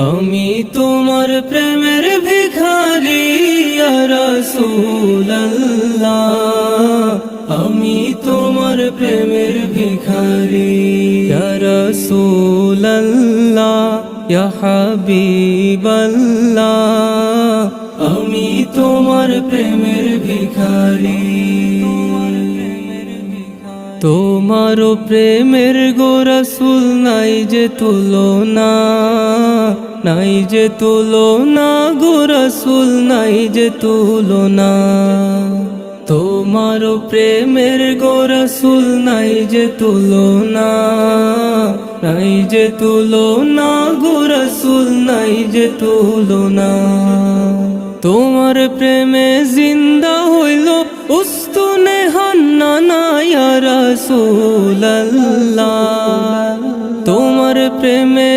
আমি তোমার প্রেমের ভিখারি ইয়া রাসূলুল্লাহ, আমি তোমার প্রেমের ভিখারি ইয়া রাসূলুল্লাহ, ইয়া হাবিবাল্লাহ, আমি তোমার প্রেমের ভিখারি। তোমার প্রেমের গো রাসূল নাই যে তুলনা, নাই যে তুলনা গো রাসূল নাই যে তুলনা। তোমার প্রেমের গো রাসূল নাই যে তুলনা, নাই যে তুলনা গো রাসূল নাই যে তুলনা। তোমার প্রেমে জিন্দা হইল উস্তুনে হান্নানা ইয়া রাসূলুল্লাহ, তোমার প্রেমে